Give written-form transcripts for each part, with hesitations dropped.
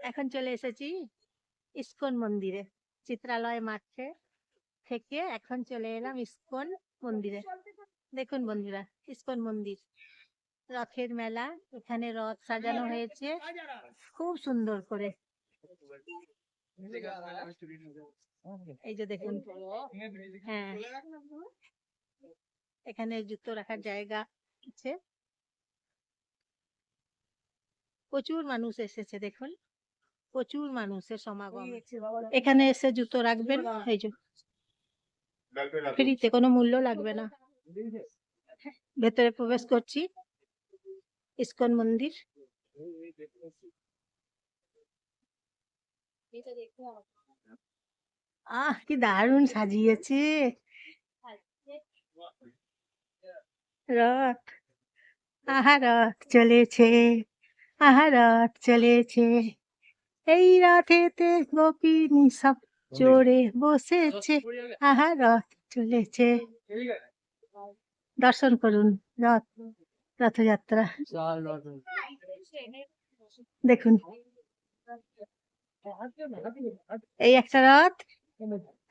এখন চলে এসেছি ইস্কন মন্দিরে। চিত্রালয় মাঠে থেকে এখন চলে এলাম ইস্কন মন্দিরে। দেখুন বন্ধুরা, ইস্কন মন্দির, রথের মেলা। এখানে রথ সাজানো হয়েছে খুব সুন্দর করে। এই যে দেখুন, হ্যাঁ, এখানে জুতো রাখার জায়গা আছে। প্রচুর মানুষ এসেছে, দেখুন প্রচুর মানুষের সমাগম। এখানে এসে জুতো রাখবেন, এই যে ফ্রিতে, কোনো মূল্য লাগবে না। ভেতরে প্রবেশ করছি ইস্কন মন্দির। কি দারুণ সাজিয়েছে রথ। রথ চলেছে, রথ চলেছে। এই রথেতে গোপিনী সব চড়ে বসেছে। রথ চলেছে। দর্শন করুন রথযাত্রা। দেখুন, এই একটা রথ,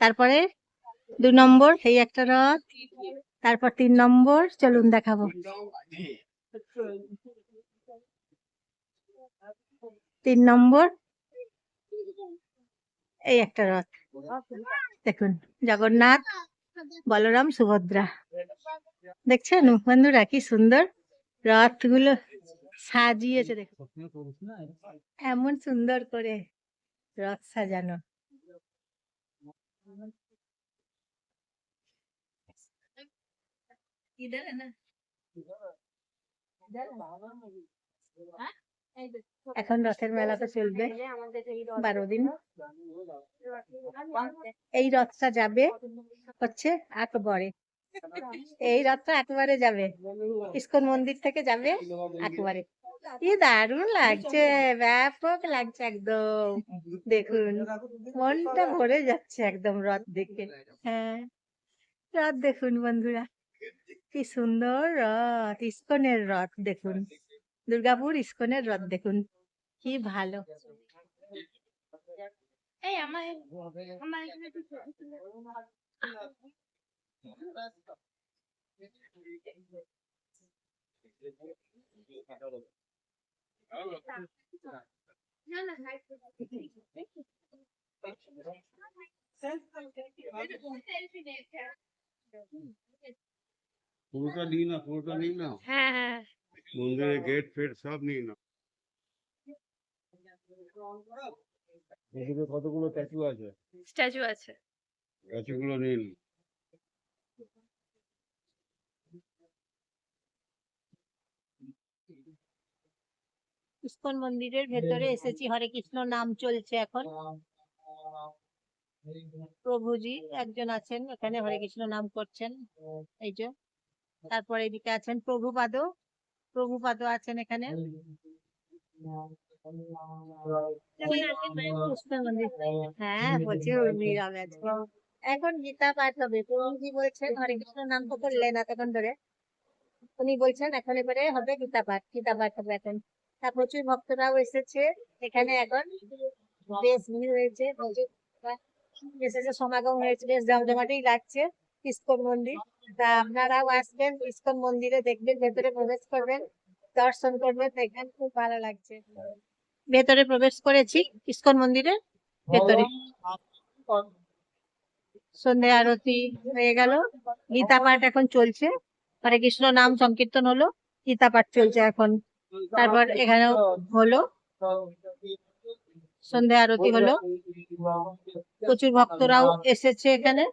তারপরে 2 নম্বর, এই একটা রথ, তারপর 3 নম্বর। চলুন দেখাবো। 3 নম্বর, এই একটা রথ। দেখুন, জগন্নাথ, বলরাম, সুভদ্রা। দেখছেন বন্ধুরা কি সুন্দর রথগুলো সাজিয়েছে। দেখুন এমন সুন্দর করে রথ সাজানো। এখন রথের মেলা তো চলবে 12 দিন। এই রথটা যাবে হচ্ছে আকবরে। এই রথটা একবারে যাবে, ইস্কন মন্দির থেকে যাবে একবারে। কি দারুণ লাগছে, ব্যাপক লাগছে একদম। দেখুন মনটা ভরে যাচ্ছে একদম রথ দেখে। হ্যাঁ, রথ দেখুন বন্ধুরা, কি সুন্দর রথ, ইস্কনের রথ দেখুন। দুর্গাপুর ইস্কনের রথ দেখুন, কি ভালো। পুরোটা নিয়ে না, পুরোটা নিয়ে না। হ্যাঁ হ্যাঁ, মন্দিরের গেট ফেট সব নিয়ে না। এখানে কতগুলো স্ট্যাচু আছে, স্ট্যাচু আছে। স্ট্যাচুগুলো নিন। ইস্কন মন্দিরের ভেতরে এসেছি, হরে কৃষ্ণ নাম চলছে এখন। প্রভুজি একজন আছেন এখানে, হরে কৃষ্ণ নাম করছেন, এই যে। তারপর এদিকে আছেন প্রভুপাদ আছেন এখানে। হ্যাঁ, বলছি উর্মিরা আছে। এখন গীতা পাঠ হবে, প্রভুজি বলছেন হরে কৃষ্ণ নাম তো করলেন এতক্ষণ ধরে, উনি বলছেন এখন এবারে হবে গীতা পাঠ হবে এখন। তা প্রচুর ভক্তরাও এসেছে এখানে এখন, বেশ ভিড় হয়েছে, এসেছে, সমাগম হয়েছে, বেশ জমজমাটেই লাগছে ইস্কন মন্দির। তা আপনারাও আসবেন ইস্কন মন্দিরে, দেখবেন, ভেতরে প্রবেশ করবেন, দর্শন করবেন, দেখবেন খুব ভালো লাগছে। ভেতরে প্রবেশ করেছি ইস্কন মন্দিরের ভেতরে। সন্ধ্যে আরতি হয়ে গেল, গীতা পাঠ এখন চলছে, হরে কৃষ্ণ নাম সংকীর্তন হলো, গীতা পাঠ চলছে এখন। তারপর এখানেও হলো সন্ধ্যে আরতি হলো, প্রচুর ভক্তরাও এসেছে এখানে।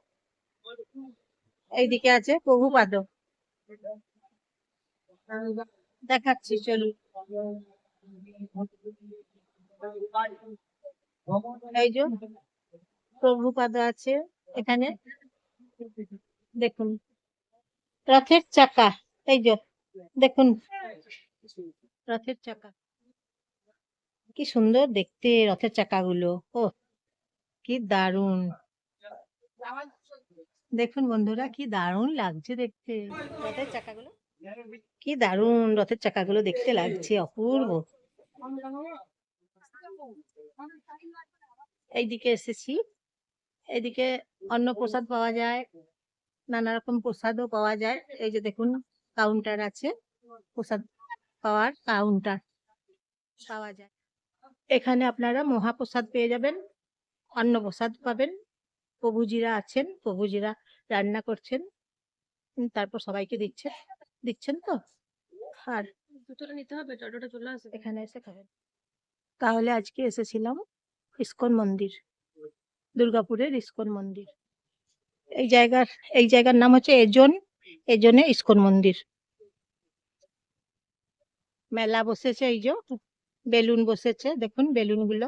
এইদিকে আছে প্রভুপাদ, দেখাচ্ছি চলুন। এই যে প্রভুপাদ আছে এখানে, দেখুন রথের চাকা, এই যে দেখুন রথের চাকা, কি সুন্দর দেখতে রথের চাকাগুলো। ও কি দারুণ, দেখুন বন্ধুরা কি দারুণ লাগছে দেখতে রথের চাকাগুলো, কি দারুণ রথের চাকাগুলো দেখতে লাগছে, অপূর্ব। এইদিকে এসেছি, এদিকে অন্ন প্রসাদ পাওয়া যায়, নানা রকম প্রসাদও পাওয়া যায়। এই যে দেখুন কাউন্টার আছে, প্রসাদ পাওয়ার কাউন্টার পাওয়া যায়। এখানে আপনারা মহাপ্রসাদ পেয়ে যাবেন, অন্ন প্রসাদ পাবেন। প্রভুজিরা আছেন, প্রভুজিরা রান্না করছেন, তারপর সবাইকে দিচ্ছেন তো। আর দুটোটা নিতে হবে, টোটোটা চলে আসে, এখানে এসে খাবেন। তাহলে আজকে এসেছিলাম ইসকন মন্দির, দুর্গাপুরের ইসকন মন্দির। এই জায়গার নাম হচ্ছে এজনে ইসকন মন্দির। মেলা বসেছে, এই যে বেলুন বসেছে, দেখুন বেলুন গুলো।